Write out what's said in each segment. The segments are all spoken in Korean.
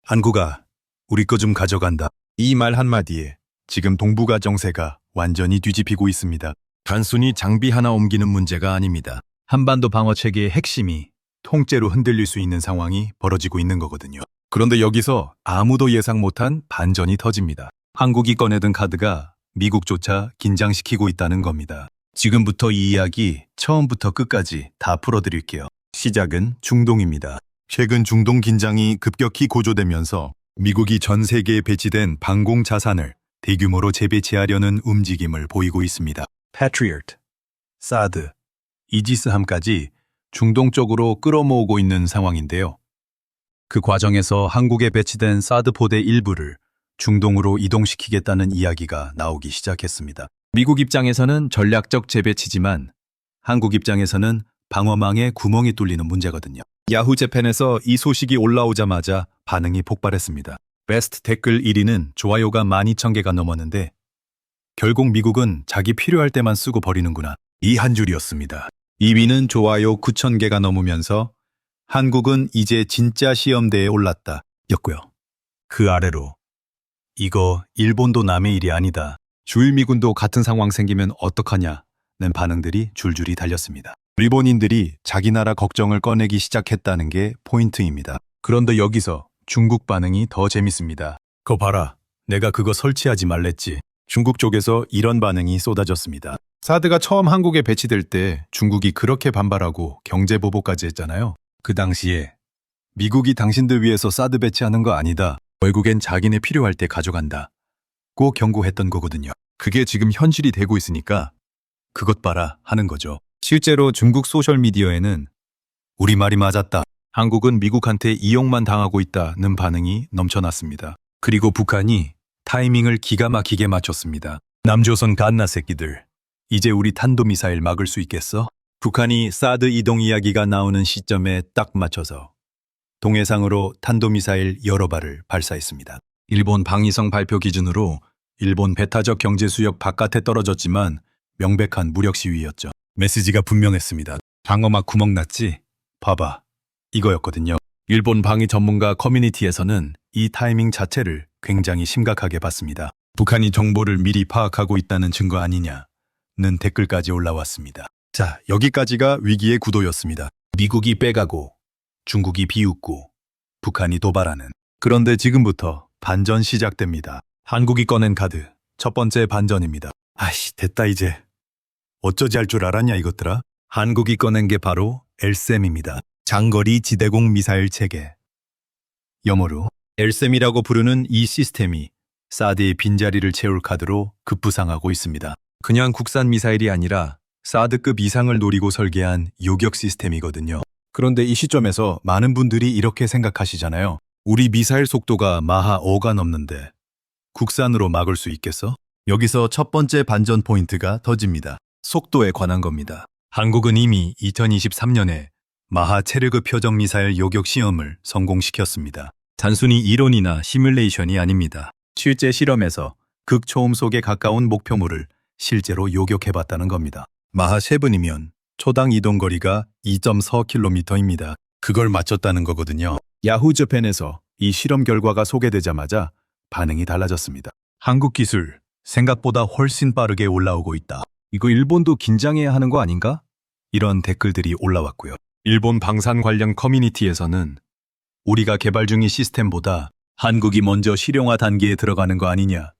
한국아, 우리 거 좀 가져간다. 이 말 한마디에 지금 동북아 정세가 완전히 뒤집히고 있습니다. 단순히 장비 하나 옮기는 문제가 아닙니다. 한반도 방어 체계의 핵심이 통째로 흔들릴 수 있는 상황이 벌어지고 있는 거거든요. 그런데 여기서 아무도 예상 못한 반전이 터집니다. 한국이 꺼내든 카드가 미국조차 긴장시키고 있다는 겁니다. 지금부터 이 이야기 처음부터 끝까지 다 풀어드릴게요. 시작은 중동입니다. 최근 중동 긴장이 급격히 고조되면서 미국이 전 세계에 배치된 방공 자산을 대규모로 재배치하려는 움직임을 보이고 있습니다. 패트리어트, 사드, 이지스함까지 중동 쪽으로 끌어모으고 있는 상황인데요. 그 과정에서 한국에 배치된 사드 포대 일부를 중동으로 이동시키겠다는 이야기가 나오기 시작했습니다. 미국 입장에서는 전략적 재배치지만 한국 입장에서는 방어망에 구멍이 뚫리는 문제거든요. 야후 재팬에서 이 소식이 올라오자마자 반응이 폭발했습니다. 베스트 댓글 1위는 좋아요가 12,000개가 넘었는데 결국 미국은 자기 필요할 때만 쓰고 버리는구나. 이 한 줄이었습니다. 2위는 좋아요 9,000개가 넘으면서 한국은 이제 진짜 시험대에 올랐다 였고요. 그 아래로 이거 일본도 남의 일이 아니다. 주일미군도 같은 상황 생기면 어떡하냐는 반응들이 줄줄이 달렸습니다. 일본인들이 자기 나라 걱정을 꺼내기 시작했다는 게 포인트입니다. 그런데 여기서 중국 반응이 더 재밌습니다. 거 봐라. 내가 그거 설치하지 말랬지. 중국 쪽에서 이런 반응이 쏟아졌습니다. 사드가 처음 한국에 배치될 때 중국이 그렇게 반발하고 경제보복까지 했잖아요. 그 당시에 미국이 당신들 위해서 사드 배치하는 거 아니다. 결국엔 자기네 필요할 때 가져간다. 고 경고했던 거거든요. 그게 지금 현실이 되고 있으니까 그것 봐라 하는 거죠. 실제로 중국 소셜미디어에는 우리 말이 맞았다. 한국은 미국한테 이용만 당하고 있다는 반응이 넘쳐났습니다. 그리고 북한이 타이밍을 기가 막히게 맞췄습니다. 남조선 갓나 새끼들. 이제 우리 탄도미사일 막을 수 있겠어? 북한이 사드 이동 이야기가 나오는 시점에 딱 맞춰서 동해상으로 탄도미사일 여러 발을 발사했습니다. 일본 방위성 발표 기준으로 일본 배타적 경제수역 바깥에 떨어졌지만 명백한 무력 시위였죠. 메시지가 분명했습니다. 방어막 구멍 났지? 봐봐. 이거였거든요. 일본 방위 전문가 커뮤니티에서는 이 타이밍 자체를 굉장히 심각하게 봤습니다. 북한이 정보를 미리 파악하고 있다는 증거 아니냐는 댓글까지 올라왔습니다. 자, 여기까지가 위기의 구도였습니다. 미국이 빼가고 중국이 비웃고 북한이 도발하는. 그런데 지금부터 반전 시작됩니다. 한국이 꺼낸 카드 첫 번째 반전입니다. 아이씨 됐다 이제. 어쩌지 할 줄 알았냐 이것들아? 한국이 꺼낸 게 바로 LSAM입니다. 장거리 지대공 미사일 체계. 영어로 LSAM이라고 부르는 이 시스템이 사드의 빈자리를 채울 카드로 급부상하고 있습니다. 그냥 국산 미사일이 아니라 사드급 이상을 노리고 설계한 요격 시스템이거든요. 그런데 이 시점에서 많은 분들이 이렇게 생각하시잖아요. 우리 미사일 속도가 마하 5가 넘는데 국산으로 막을 수 있겠어? 여기서 첫 번째 반전 포인트가 터집니다. 속도에 관한 겁니다. 한국은 이미 2023년에 마하 체르급 표적 미사일 요격 시험을 성공시켰습니다. 단순히 이론이나 시뮬레이션이 아닙니다. 실제 실험에서 극초음속에 가까운 목표물을 실제로 요격해봤다는 겁니다. 마하 7이면 초당 이동거리가 2.4km입니다. 그걸 맞췄다는 거거든요. 야후 재팬에서 이 실험 결과가 소개되자마자 반응이 달라졌습니다. 한국 기술 생각보다 훨씬 빠르게 올라오고 있다. 이거 일본도 긴장해야 하는 거 아닌가? 이런 댓글들이 올라왔고요. 일본 방산 관련 커뮤니티에서는 우리가 개발 중인 시스템보다 한국이 먼저 실용화 단계에 들어가는 거 아니냐는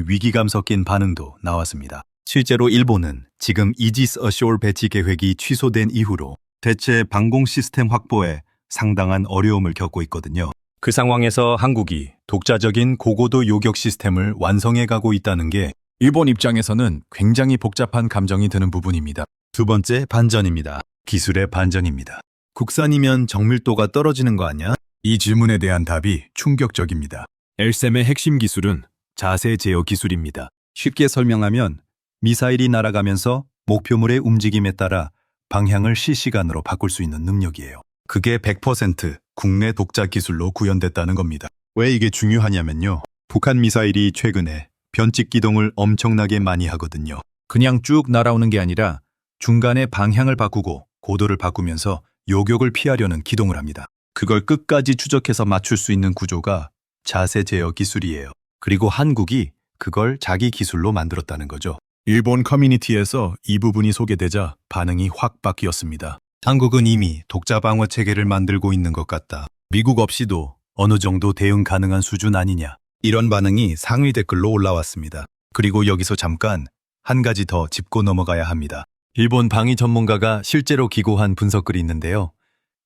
위기감 섞인 반응도 나왔습니다. 실제로 일본은 지금 이지스 어쇼얼 배치 계획이 취소된 이후로 대체 방공 시스템 확보에 상당한 어려움을 겪고 있거든요. 그 상황에서 한국이 독자적인 고고도 요격 시스템을 완성해 가고 있다는 게 일본 입장에서는 굉장히 복잡한 감정이 드는 부분입니다. 두 번째 반전입니다. 기술의 반전입니다. 국산이면 정밀도가 떨어지는 거 아니야? 이 질문에 대한 답이 충격적입니다. LSAM의 핵심 기술은 자세 제어 기술입니다. 쉽게 설명하면 미사일이 날아가면서 목표물의 움직임에 따라 방향을 실시간으로 바꿀 수 있는 능력이에요. 그게 100% 국내 독자 기술로 구현됐다는 겁니다. 왜 이게 중요하냐면요. 북한 미사일이 최근에 변칙 기동을 엄청나게 많이 하거든요. 그냥 쭉 날아오는 게 아니라 중간에 방향을 바꾸고 고도를 바꾸면서 요격을 피하려는 기동을 합니다. 그걸 끝까지 추적해서 맞출 수 있는 구조가 자세 제어 기술이에요. 그리고 한국이 그걸 자기 기술로 만들었다는 거죠. 일본 커뮤니티에서 이 부분이 소개되자 반응이 확 바뀌었습니다. 한국은 이미 독자 방어 체계를 만들고 있는 것 같다. 미국 없이도 어느 정도 대응 가능한 수준 아니냐. 이런 반응이 상위 댓글로 올라왔습니다. 그리고 여기서 잠깐 한 가지 더 짚고 넘어가야 합니다. 일본 방위 전문가가 실제로 기고한 분석글이 있는데요.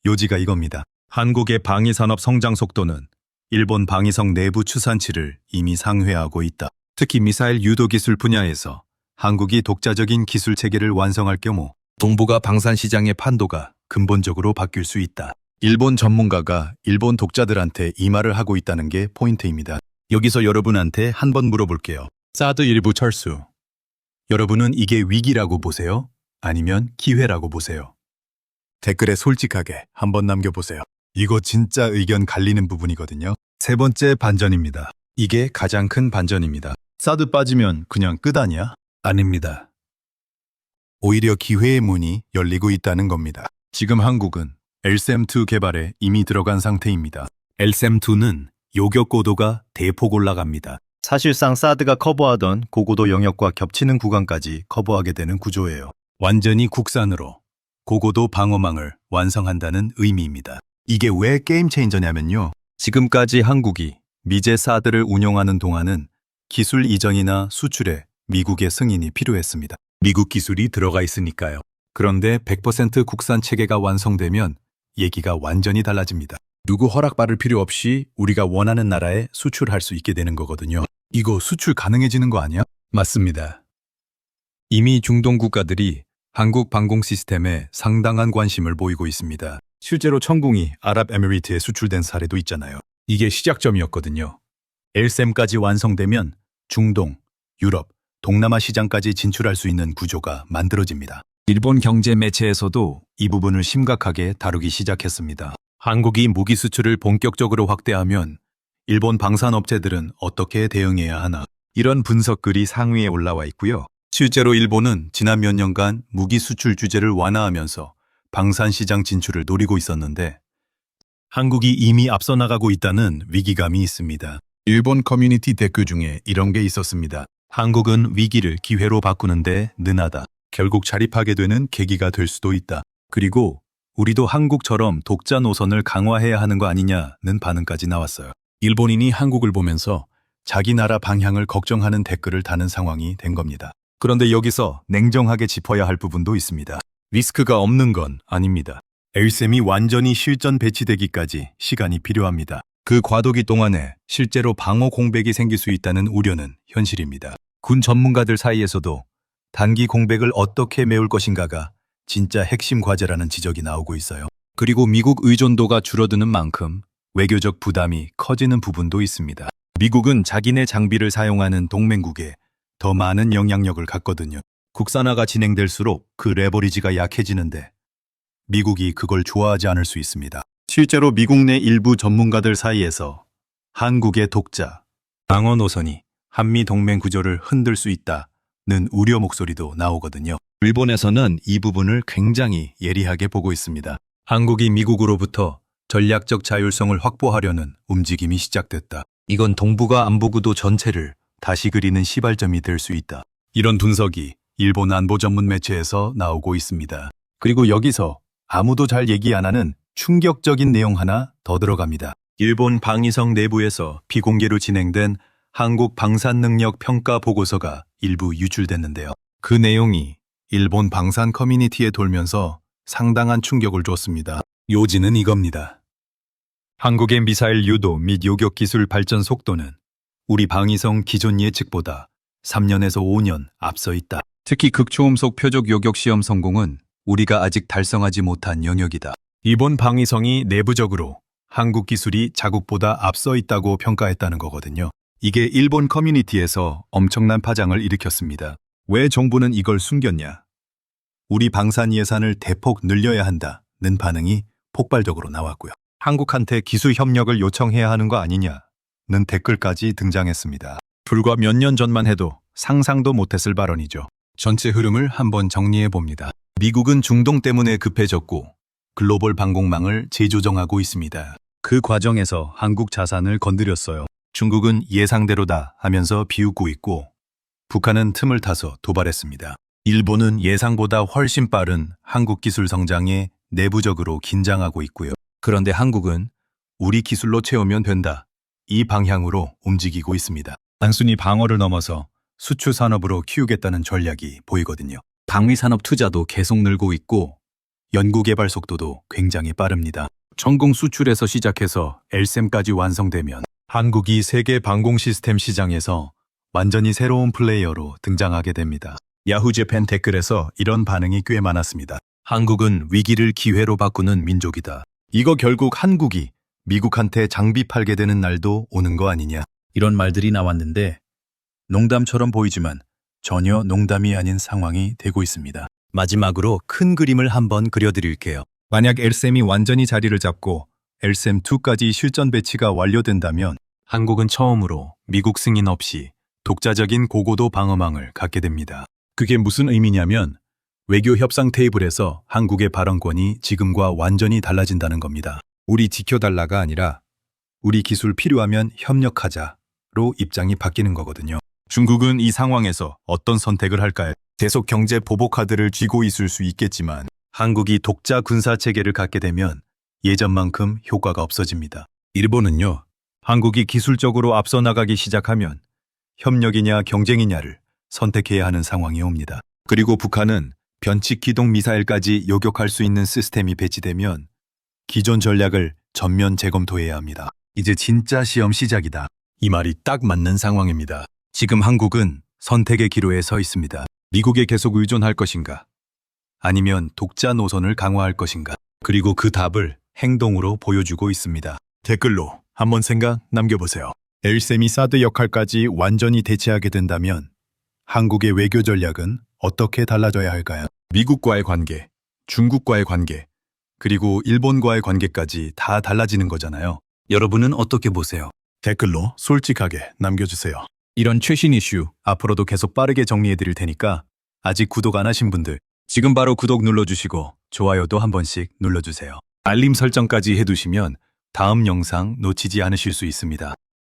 요지가 이겁니다. 한국의 방위 산업 성장 속도는 일본 방위성 내부 추산치를 이미 상회하고 있다. 특히 미사일 유도 기술 분야에서 한국이 독자적인 기술 체계를 완성할 경우 동북아 방산 시장의 판도가 근본적으로 바뀔 수 있다. 일본 전문가가 일본 독자들한테 이 말을 하고 있다는 게 포인트입니다. 여기서 여러분한테 한번 물어볼게요. 사드 일부 철수. 여러분은 이게 위기라고 보세요? 아니면 기회라고 보세요? 댓글에 솔직하게 한번 남겨보세요. 이거 진짜 의견 갈리는 부분이거든요. 세 번째 반전입니다. 이게 가장 큰 반전입니다. 사드 빠지면 그냥 끝 아니야? 아닙니다. 오히려 기회의 문이 열리고 있다는 겁니다. 지금 한국은 LSAM-2 개발에 이미 들어간 상태입니다. LSAM-2는 요격 고도가 대폭 올라갑니다. 사실상 사드가 커버하던 고고도 영역과 겹치는 구간까지 커버하게 되는 구조예요. 완전히 국산으로 고고도 방어망을 완성한다는 의미입니다. 이게 왜 게임 체인저냐면요. 지금까지 한국이 미제 사드를 운용하는 동안은 기술 이전이나 수출에 미국의 승인이 필요했습니다. 미국 기술이 들어가 있으니까요. 그런데 100% 국산 체계가 완성되면 얘기가 완전히 달라집니다. 누구 허락받을 필요 없이 우리가 원하는 나라에 수출할 수 있게 되는 거거든요. 이거 수출 가능해지는 거 아니야? 맞습니다. 이미 중동 국가들이 한국 방공 시스템에 상당한 관심을 보이고 있습니다. 실제로 천궁이 아랍에미리트에 수출된 사례도 있잖아요. 이게 시작점이었거든요. LSAM까지 완성되면 중동, 유럽, 동남아 시장까지 진출할 수 있는 구조가 만들어집니다. 일본 경제 매체에서도 이 부분을 심각하게 다루기 시작했습니다. 한국이 무기 수출을 본격적으로 확대하면 일본 방산업체들은 어떻게 대응해야 하나? 이런 분석글이 상위에 올라와 있고요. 실제로 일본은 지난 몇 년간 무기 수출 규제를 완화하면서 방산 시장 진출을 노리고 있었는데 한국이 이미 앞서 나가고 있다는 위기감이 있습니다. 일본 커뮤니티 댓글 중에 이런 게 있었습니다. 한국은 위기를 기회로 바꾸는데 능하다. 결국 자립하게 되는 계기가 될 수도 있다. 그리고 우리도 한국처럼 독자 노선을 강화해야 하는 거 아니냐는 반응까지 나왔어요. 일본인이 한국을 보면서 자기 나라 방향을 걱정하는 댓글을 다는 상황이 된 겁니다. 그런데 여기서 냉정하게 짚어야 할 부분도 있습니다. 리스크가 없는 건 아닙니다. LSAM이 완전히 실전 배치되기까지 시간이 필요합니다. 그 과도기 동안에 실제로 방어 공백이 생길 수 있다는 우려는 현실입니다. 군 전문가들 사이에서도 단기 공백을 어떻게 메울 것인가가 진짜 핵심 과제라는 지적이 나오고 있어요. 그리고 미국 의존도가 줄어드는 만큼 외교적 부담이 커지는 부분도 있습니다. 미국은 자기네 장비를 사용하는 동맹국에 더 많은 영향력을 갖거든요. 국산화가 진행될수록 그 레버리지가 약해지는데 미국이 그걸 좋아하지 않을 수 있습니다. 실제로 미국 내 일부 전문가들 사이에서 한국의 독자, 방어 노선이 한미 동맹 구조를 흔들 수 있다는 우려 목소리도 나오거든요. 일본에서는 이 부분을 굉장히 예리하게 보고 있습니다. 한국이 미국으로부터 전략적 자율성을 확보하려는 움직임이 시작됐다. 이건 동북아 안보구도 전체를 다시 그리는 시발점이 될 수 있다. 이런 분석이 일본 안보 전문 매체에서 나오고 있습니다. 그리고 여기서 아무도 잘 얘기 안 하는 충격적인 내용 하나 더 들어갑니다. 일본 방위성 내부에서 비공개로 진행된 한국 방산 능력 평가 보고서가 일부 유출됐는데요. 그 내용이 일본 방산 커뮤니티에 돌면서 상당한 충격을 줬습니다. 요지는 이겁니다. 한국의 미사일 유도 및 요격 기술 발전 속도는 우리 방위성 기존 예측보다 3년에서 5년 앞서 있다. 특히 극초음속 표적 요격 시험 성공은 우리가 아직 달성하지 못한 영역이다. 이번 방위성이 내부적으로 한국 기술이 자국보다 앞서 있다고 평가했다는 거거든요. 이게 일본 커뮤니티에서 엄청난 파장을 일으켰습니다. 왜 정부는 이걸 숨겼냐? 우리 방산 예산을 대폭 늘려야 한다는 반응이 폭발적으로 나왔고요. 한국한테 기술 협력을 요청해야 하는 거 아니냐는 댓글까지 등장했습니다. 불과 몇 년 전만 해도 상상도 못했을 발언이죠. 전체 흐름을 한번 정리해 봅니다. 미국은 중동 때문에 급해졌고 글로벌 방공망을 재조정하고 있습니다. 그 과정에서 한국 자산을 건드렸어요. 중국은 예상대로다 하면서 비웃고 있고 북한은 틈을 타서 도발했습니다. 일본은 예상보다 훨씬 빠른 한국 기술 성장에 내부적으로 긴장하고 있고요. 그런데 한국은 우리 기술로 채우면 된다. 이 방향으로 움직이고 있습니다. 단순히 방어를 넘어서 수출 산업으로 키우겠다는 전략이 보이거든요. 방위산업 투자도 계속 늘고 있고 연구개발 속도도 굉장히 빠릅니다. 전공 수출에서 시작해서 LSAM까지 완성되면 한국이 세계 방공 시스템 시장에서 완전히 새로운 플레이어로 등장하게 됩니다. 야후재팬 댓글에서 이런 반응이 꽤 많았습니다. 한국은 위기를 기회로 바꾸는 민족이다. 이거 결국 한국이 미국한테 장비 팔게 되는 날도 오는 거 아니냐. 이런 말들이 나왔는데 농담처럼 보이지만 전혀 농담이 아닌 상황이 되고 있습니다. 마지막으로 큰 그림을 한번 그려드릴게요. 만약 LSAM이 완전히 자리를 잡고 LSAM-2까지 실전 배치가 완료된다면 한국은 처음으로 미국 승인 없이 독자적인 고고도 방어망을 갖게 됩니다. 그게 무슨 의미냐면 외교 협상 테이블에서 한국의 발언권이 지금과 완전히 달라진다는 겁니다. 우리 지켜달라가 아니라 우리 기술 필요하면 협력하자로 입장이 바뀌는 거거든요. 중국은 이 상황에서 어떤 선택을 할까요? 계속 경제 보복 카드를 쥐고 있을 수 있겠지만 한국이 독자 군사 체계를 갖게 되면 예전만큼 효과가 없어집니다. 일본은요, 한국이 기술적으로 앞서 나가기 시작하면 협력이냐 경쟁이냐를 선택해야 하는 상황이 옵니다. 그리고 북한은 변칙 기동 미사일까지 요격할 수 있는 시스템이 배치되면 기존 전략을 전면 재검토해야 합니다. 이제 진짜 시험 시작이다. 이 말이 딱 맞는 상황입니다. 지금 한국은 선택의 기로에 서 있습니다. 미국에 계속 의존할 것인가? 아니면 독자 노선을 강화할 것인가? 그리고 그 답을 행동으로 보여주고 있습니다. 댓글로 한번 생각 남겨보세요. LSAM이 사드 역할까지 완전히 대체하게 된다면 한국의 외교 전략은 어떻게 달라져야 할까요? 미국과의 관계, 중국과의 관계, 그리고 일본과의 관계까지 다 달라지는 거잖아요. 여러분은 어떻게 보세요? 댓글로 솔직하게 남겨주세요. 이런 최신 이슈 앞으로도 계속 빠르게 정리해드릴 테니까 아직 구독 안 하신 분들 지금 바로 구독 눌러주시고 좋아요도 한 번씩 눌러주세요. 알림 설정까지 해두시면 다음 영상 놓치지 않으실 수 있습니다.